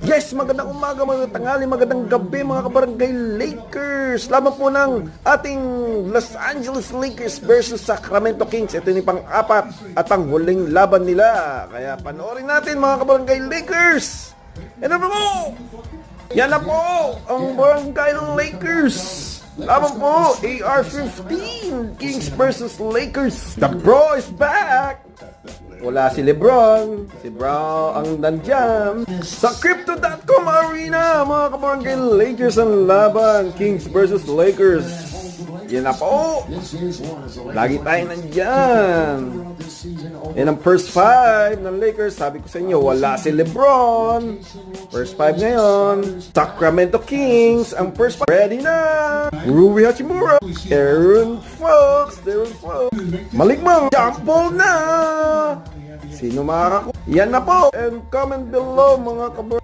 Yes, magandang umaga, magandang tanghali, magandang gabi mga kabarangay Lakers. Laban po ng ating Los Angeles Lakers versus Sacramento Kings. Ito yung pang-apat at panghuling laban nila. Kaya panoorin natin mga kabarangay Lakers. Ano po? Yan na po ang barangay ng Lakers. Laban po, AR-15 Kings versus Lakers. The Bro is back. Wala si Lebron, si Brown ang nandyan. Sa Crypto.com Arena, mga kabarangay Lakers ang laban. Kings versus Lakers. Yan na po. Lagi tayo nandyan. Yan ang first five ng Lakers. Sabi ko sa inyo, wala si Lebron. First five ngayon. Sacramento Kings ang first five. Ready na. Rui Hachimura. Aaron Fox. Maligmang. Jump ball na. Sino makakakuha? Yan na po. And comment below mga kabarangay.